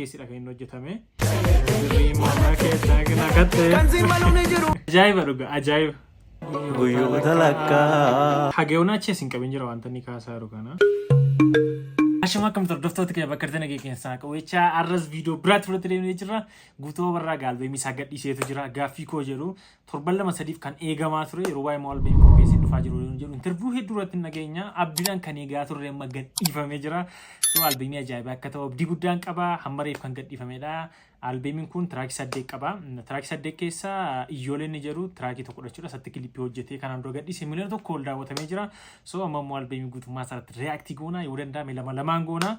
keessidha kan inni hojjetame. Mana keessaa naqatte. Ajaa'iba dhuga ajaa'iba. Guyyoota lakkaa. Hageewwan achi hin qabin jira wanta inni kaasaa jiru kana. Ashama kam tordoftoota kee bakka artana kee keessaa qabeecha arras viidiyoo biraatti fudhatee deemnee jirra. Guutuu barraa gaalbeemii isaa gadhiiseetu jira. Gaaffii koo jedhu torban lama sadiif kan eegamaa ture yeroo waa'ee maalbeemii qopheessee dhufaa jiru jedhu interviyuu hedduu irratti nageenya abdiidhaan kan eegaa turre amma gadhiifamee jira. So albeemii ajaa'ibaa akka ta'u abdii guddaan qaba hammareef kan gadhiifamedha. Albeemiin kun tiraakii 8 qaba. Tiraakii 8 keessa iyyooleen ni jiru. Tiraakii tokko jechuudha. 8 kilipii hojjetee kanaan dura gadhiise miliyoona tokko ol daawwatamee jira. So amma immoo albeemii guutummaa isaatti reaaktii goona yoo danda'ame lamaan goona.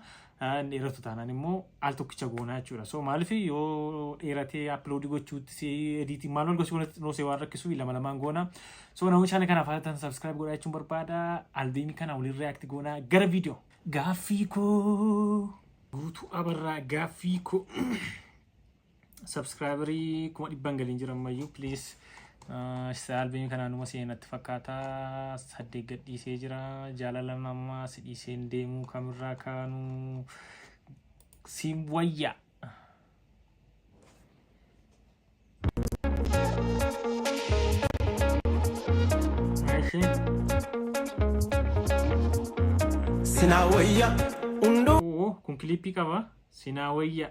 Dheeratu taanaan immoo al tokkicha goona jechuudha. So maaliif yoo dheeratee uploadii gochuutti ediitii maal gosi goonatti waan rakkisuuf lamaan goona. So namoonni chaanel kanaaf haalaan subscribe godhaa jechuun barbaada. Albeemii kana waliin reaaktii goona gara viidiyoo. Gaaffii koo guutuu abarraa gaaffii koo. Subscriberii kuma dhibban galiin jiran mayyuu please albeemii kanaan numa seenatti fakkaata 8 gadhiisee jira jaalala namaa si dhiiseen deemuu kamirraa kaanuu siin wayya Sinaa wayya hunduu kun kilipii qaba sinaa wayya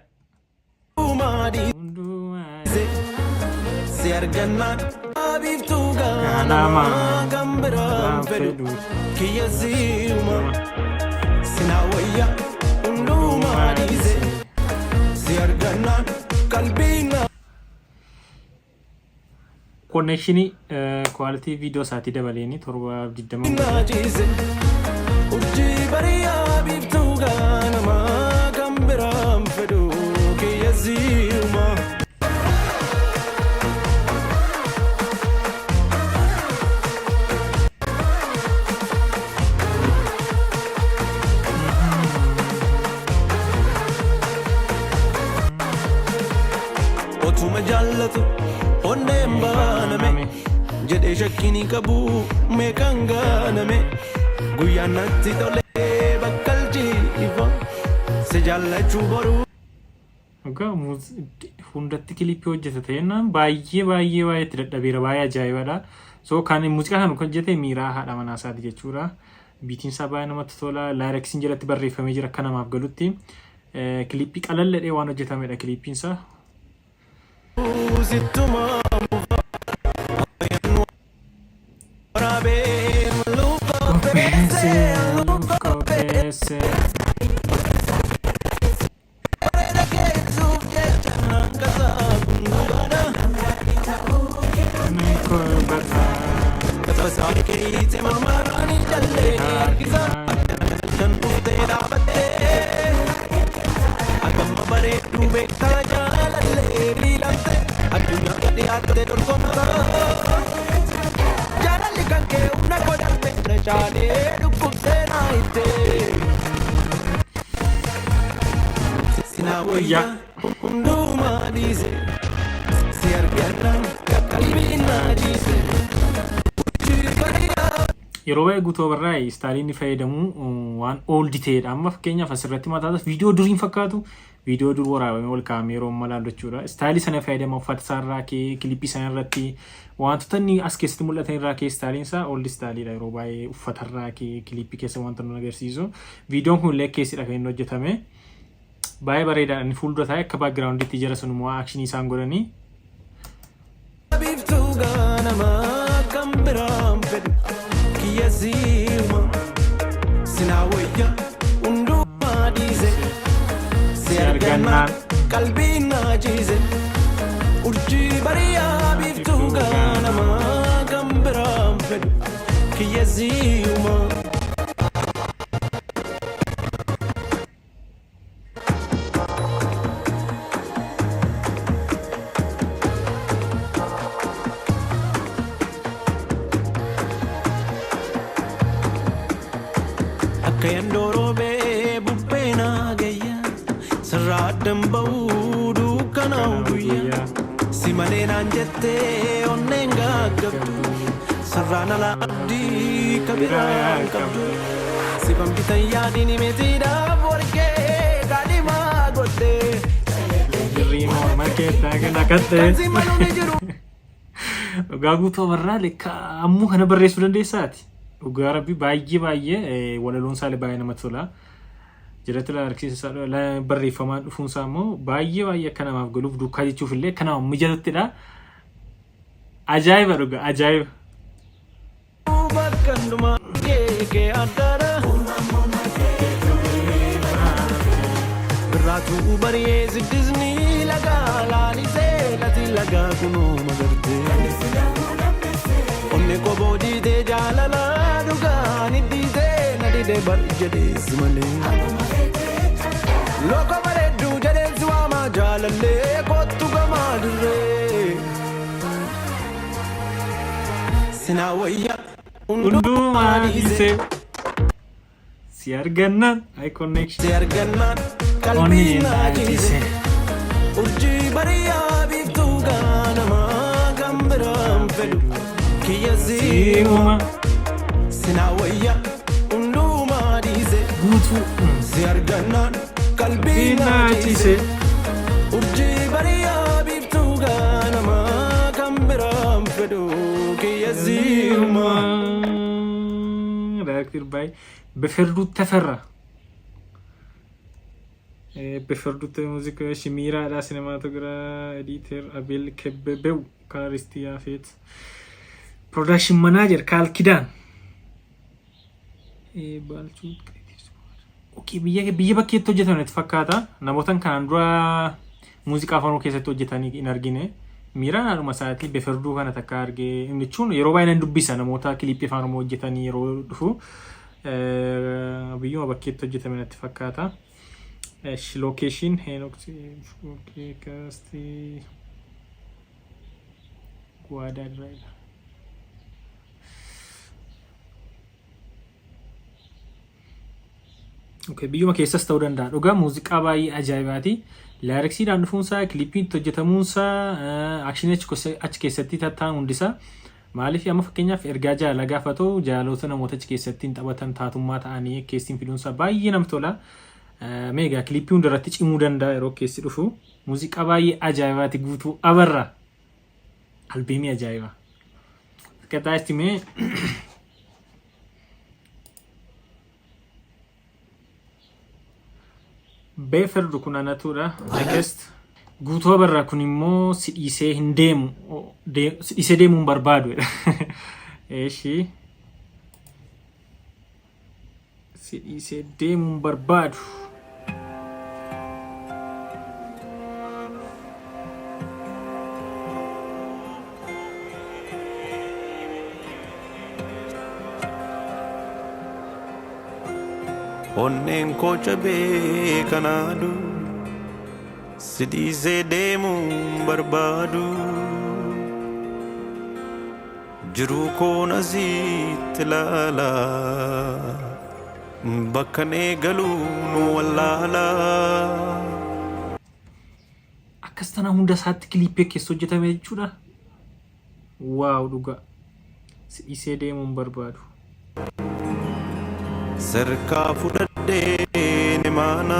Si argannaan abibtuu ganama gambiraan fedhu kiyya si'uma sinaa wayya hundumaa dhiise si argannaan qalbiina. Connectionii quality video isaatii dabaleeni 720 urjii bariyaa abibtuu ganama gambiraan fedhu kiyya si'uma. Otuma jaallatu onneen baaname jedhee shakkini qabu meeqaan gaaname guyyaan natti tolee bakkalchiifa si jaallachuu boruu. Egaa hundatti kilipii hojjete ta'ennaan baay'ee itti dadhabeera baay'ee ajaa'ibadha. So kan muuziqaa kan hojjete miiraa haadha manaa isaati jechuudha. Biitiin isaa baay'ee namatti tola. Laayireksiin jalatti barreeffamee jira akka namaaf galutti. Kilipii qalalladhee waan hojjetamedha kilipiin isaa. Sittuma Sinaa wayya hundumaa dhiise si argannaan qalbiinaa dhiise. Yeroo baay'ee guutuu barraa istaaliin fayyadamu waan old ta'edha. Amma fakkeenyaaf asirratti mataatas viidiyoo duriin fakkaatu viidiyoo dur waraabame ol kaa'ame yeroo ammaa jechuudha. Istaalii sana fayyadama uffata isaarraa kee kilipii sana irratti wantoota inni as keessatti mul'atan irraa kee istaaliin isaa old istaaliidha. Yeroo baay'ee uffatarraa kee kilipii keessa wanta nu agarsiisu. Viidiyoon kun illee keessidha kan inni hojjetame. Baay'ee bareedaadha. Inni fuuldura taa'ee akka baakgiraawundiitti jira sunimmoo aakshinii isaan godhanii. Abibtuu ganamaa kan biraan fedhu kiyya si'uma sinaa wayya hundumaa dhiise si argannaan qalbiinaa ciise urjii bariyaa abibtuu ganamaa kan biraan fedhu kiyya si'uma. Kayan dorobe bubbena gaya sarraaddan ba'uu dukkanaa'u guyyaa si malee naan jettee onneen gaggabdu sarraan alaa abdii kabiraan qabdu si bambitan yaadini metiidhaaf warqee kaadhimaa godhee dhugaa guutuu barraa lekka ammoo kana barreessuu dandeessaati. Dhugaa rabbi baay'ee walaloon isaa baay'ee namatti tola. Jiratu la argisiisa la barreeffamaan dhufuun isaa immoo baay'ee akka namaaf galuuf duukaa jechuuf illee akka namaaf mijatuttidha. Ajaa'iba dhugaa ajaa'iba. Birraatu baree siddisni lagaa laalisee lati lagaa kunoo magarte. Onne koboo diidee jaalala dhugaan iddiisee na didee bar jedhees malee. Loko bareedduu jedheensi waamaa jaalallee kottu gamaa dirree. Sinaa wayyaa hundumaa dhiisee. Si argannaan I connection. Si argannaan qalbii naa jiise. Urjii bariyaa biiftuu gaanamaa kan biraan fedhu. Kiyya siima. Sinaa wayyaa hundumaa dhiise. Guutuu. Si argannaan qalbii naa jiise. Urjii bariyaa biiftuu gaanamaa kan biraan fedhu. Kiyya siima. Directed by Beferdu Teferra. Beferdu Musica Shimira da cinematogra editor Abel Kebebeu Karistia Fit Production Manager Kal Kidan. Okay, biyya bakkeetti hojjetan itti fakkaata. Namootan kan dura muuziqaa afaan keessatti hojjetanii hin argine. Miiraan haaluma isaatii Beferduu kana takka argee inni jechuun yeroo baay'inaan dubbisa namoota kiliippii afaan Oromoo hojjetanii yeroo dhufu biyyuma bakkeetti hojjetame natti fakkaata. Location Henoxi Kasti Guada Drive. Okay, biyyuma keessas ta'uu danda'a. Dhugaa muuziqaa baay'ee ajaa'ibaati. Laayireksiidhaan dhufuunsaa, kiliippiin hojjetamuunsaa, akshinii achi keessatti tattaa'an hundisaa maaliif amma fakkeenyaaf ergaa jaalala gaafa ta'u jaalota namoota achi keessatti taphatan taatummaa ta'anii keessin fiduunsaa baay'ee namatti tola. Meegaa kiliippii hundarratti cimuu danda'a yeroo keessi dhufu. Muuziqaa baay'ee ajaa'ibaati guutuu abarra. Albeemii ajaa'iba. Qaxaa istimee Beferdu kun anatuudha. Next guutuu abarraa kun immoo si dhiisee hin deemu. Si dhiisee deemuu hin barbaadu. Eeshi. Si dhiisee deemuu hin barbaadu. Onneen koo cabee kanaadu si dhiisee deemuu barbaadu jiruu koo nasitti ilaala bakka eegaluu nu wallaala. Akkas tana hunda isaatti kiliippii keessa hojjetame jechuudha. Waaw dhugaa si dhiisee deemuu hin barbaadu. Sarkaa fudhadhee ni maana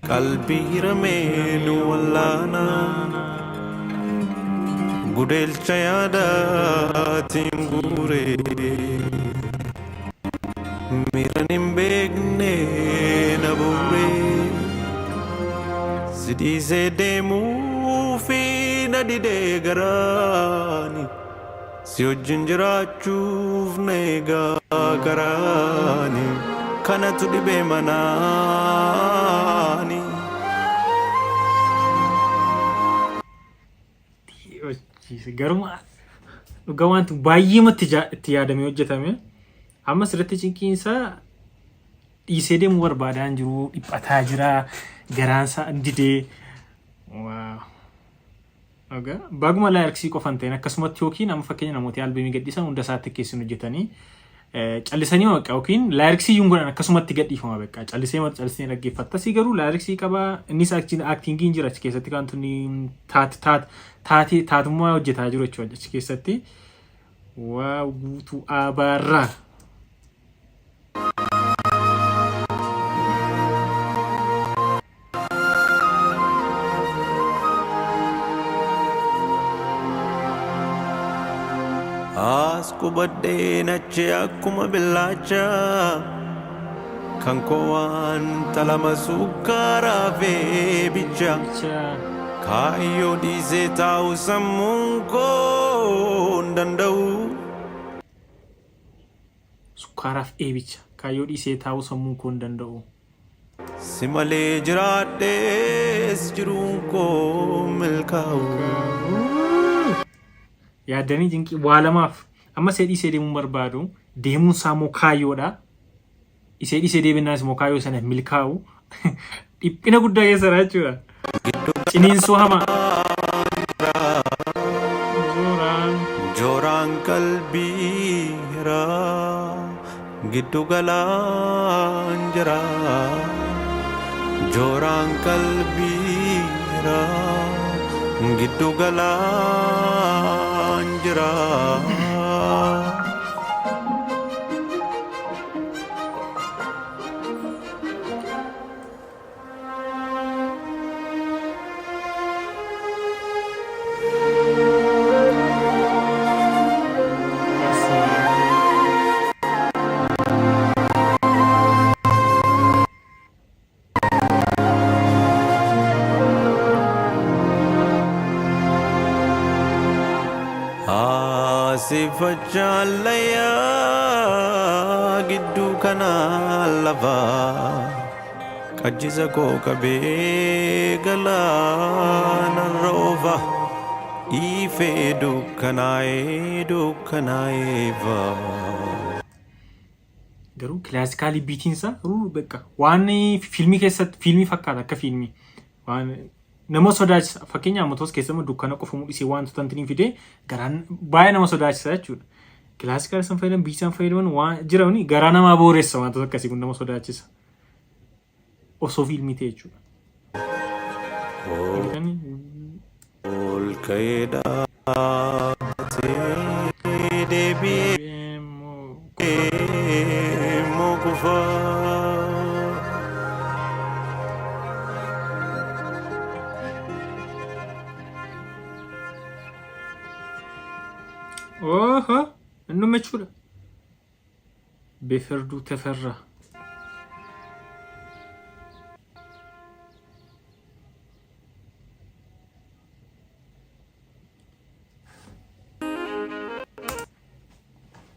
qalbii hiramee nu wallaana gudeelcha yaadaatiin guuree miiran hin beekne na buuree si dhiisee deemuu fi na didee garaani. Si wajjin jiraachuuf na eegaa garaani kanatu dhibee manaani. Garuma dhugaa wanti baay'eematti itti yaadamee hojjetame. Ammas irratti cinqiinsaa dhiisee deemuu barbaadaan jiru dhiphataa jira garaansaa didee. Waaw. Baguma laayireksii qofan ta'een akkasumatti yookiin amma fakkeenya namooti albeemii gadhiisan hunda isaatti keessin hojjetanii callisanii waaqa yookiin laayireksii yuun godhan akkasumatti gadhiifama beekaa callisee dhaggeeffatta. Si garuu laayireksii qabaa innis aaktingiin jira achi keessatti kan tunni taatummaa hojjetaa jiru jechuudha achi keessatti. Waaw guutuu abaarraa. Skubadde nache akkuma billacha kan koo wanta lama sukkaara feebicha kaayyoo dhiisee taa'u sammuun koo hin danda'u. Sukkaaraaf eebicha kaayyoo dhiisee taa'u sammuun koo hin danda'u. Si malee jiraadhees jiruun koo milkaa'u. Yaadanii jinqii waa lamaaf amma isee dhiisee deemuun barbaadu deemuun isaa moo kaayyoodha. Isee dhiisee deebinnaan immoo kaayyoo sana milkaa'u dhiphina guddaa keessadha jechuudha. Ciniinsuu hamaa. Jooraan qalbii giddu galaan jira. Jooraan qalbii giddu galaan jira. Asifachaan layyaa gidduu kanaa lafaa qajjisa koo qabee galaana roofa dhiifee dukkanaa'eefa. Garuu kilaasikaalii biitiinsa bakka waan fiilmii keessatti fiilmii fakkaata akka fiilmii waan nama sodaachisa. Fakkeenyaaf motos keessatti dukkana qofa mul'isee wantoota antiniin fidee garaan baay'ee nama sodaachisa jechuudha. Kilaasikaal san fayyadaman biisaan fayyadaman waan jirani garaa namaa booressa wantoota akkasii kun nama sodaachisa. Osoo fiilmii ta'e jechuudha. Ol ka'ee dhaabbatee deebi'ee moo kufaa. Oho, innu mechuudha. Beeferduu teferra.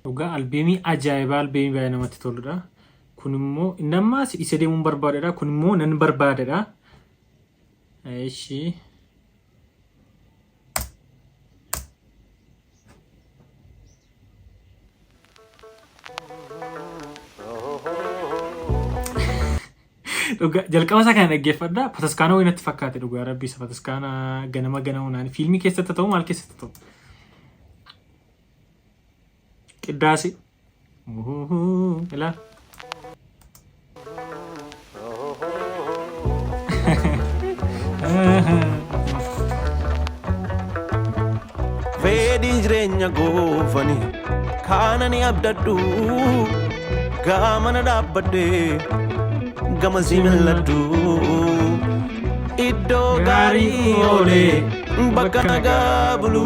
Dhugaa albeemii ajaa'ibaa albeemii baay'ee namatti toludha. Kun immoo namni isa deemuun barbaadedha. Kun immoo nan barbaadedha. Eeshi. Dhugaa jalqaba isaa kana dhaggeeffadha. Pataskaana wayinatti fakkaate dhugaa rabbii isa pataskaana ganama ganamuunaan fiilmii keessatti ta'u maal keessatti ta'u. Qiddaasi. Ilaa. Fedhiin jireenya goofani kaanani abdadhu gaamana dhaabbadhee gama similladhu iddoo gaarii oolee bakka nagaa bulu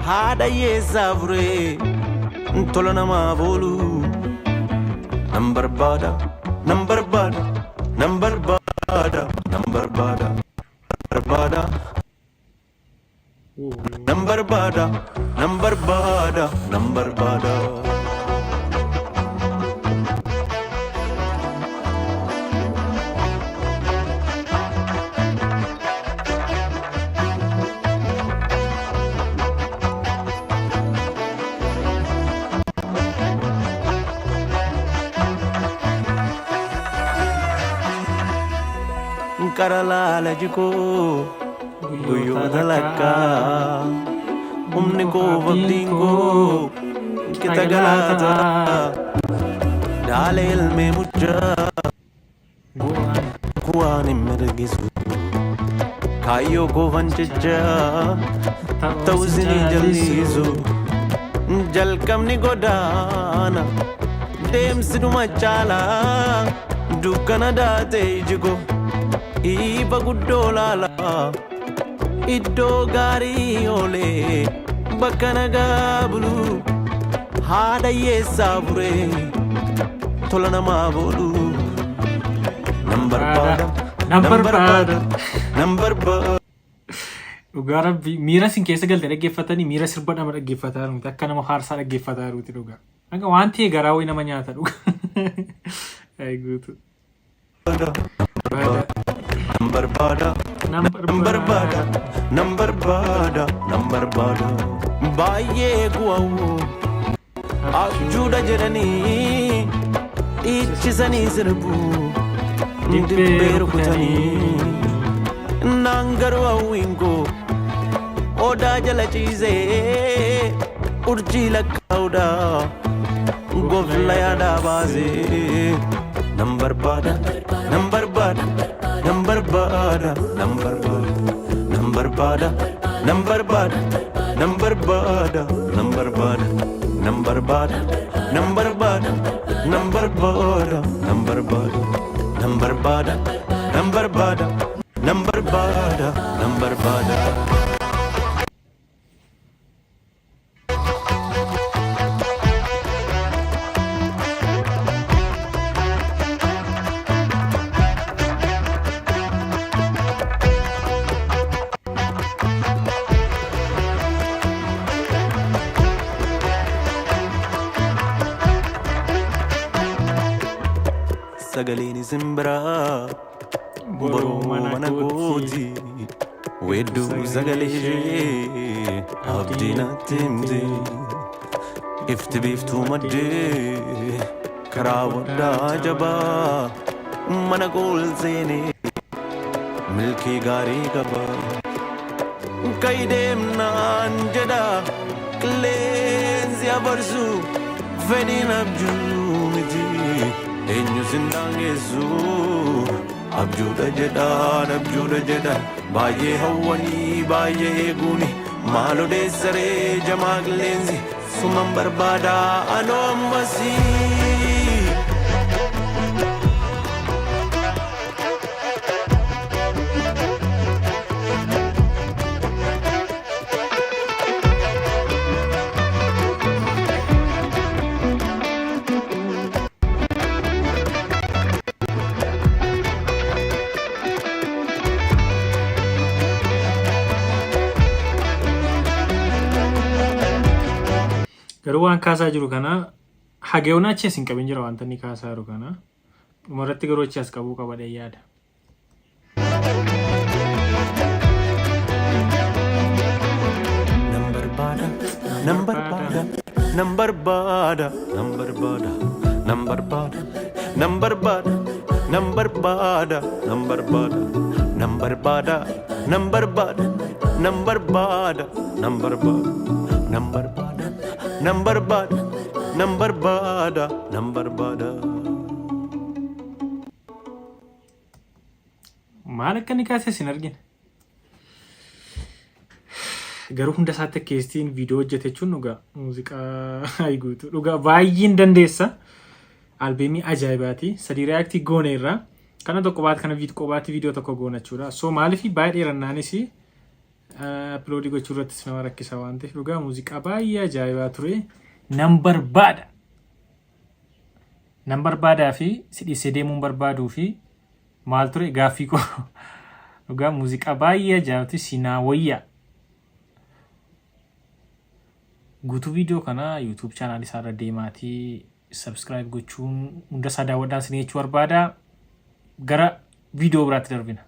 haadha hiyyeessaa furee tola namaaf oolu nan barbaada nan barbaada nan barbaada nan barbaada barbaada nan barbaada nan barbaada nan barbaada. Karalala jiko guyyoota lakkaa humni koo abdiin koo kita galaata daala ilmee muchaa kuwaan hin mirgisu kaayyoo koo fancichaa ta'u isinii jallisu jalqabni godaana deemsi dhuma caalaa dukkana daatee ijiko ifa guddoo laala iddoo gaarii oolee bakka nagaa bulu haadha hiyyeessaa buree tola namaa boolu nan barbaada dhugaa rabbi miira sin keessa galte dhaggeeffatanii miira sirba nama dhaggeeffataa jiruuti akka nama haarsaa dhaggeeffataa jiruuti dhugaa akka waan ta'e garaa wayii nama nyaata dhugaa ay guutu nambarbaada baay'ee guwawuu abjuudha jedhanii dhiichisanii sirbuu dibbee rukutanii naan garuu hawwiinkoo odaa jala ciisee urjii lakkaa'uudha gofla yaadaa baasee nan barbaada sagaleen simbiraa boroo mana kooti weedduu sagalee abdii natti himte ifti biiftuu maddee karaa waddaa jabaa mana kool seenee milkii gaarii qaba kay deemnaan jedha qilleensi abarsu fedhiin abjuu miti eenyu sindaangeessu abjuudha jedhaan baay'ee hawwanii baay'ee eeguuni maal odeessaree jamaa qilleensi suman barbaadaa anoo ammasii garuu waan kaasaa jiru kana hageewwan achi as hin qabin jira wanta inni kaasaa jiru kana dhumarratti garuu achi as qabuu qaba dha yaada. Number bada. Maal akka inni kaasee sin argine. Garuu hunda isaatti keessatti viidiyoo hojjete jechuun dhugaa muuziqaa guutuu dhugaa baay'een dandeessa. Albeemii ajaa'ibaati. Sadii reaaktii goone irraa kana tokko baat kana viidiyoo tokko goonachuudha. So maaliif baay'ee dheerannaanis uploadii gochuu irrattis nama rakkisa waan ta'eef dhugaa muuziqaa baay'ee ajaa'ibaa ture. Nan barbaadaa fi sidhiisee deemuun barbaaduu fi maal ture gaaffii koo dhugaa muuziqaa baay'ee ajaa'ibti sinaa wayyaa. Guutuu viidiyoo kana YouTube channel isaarra deemaatii subscribe gochuun hunda isaa daawwadhaan sin jechuu barbaada. Gara viidiyoo biraatti darbina.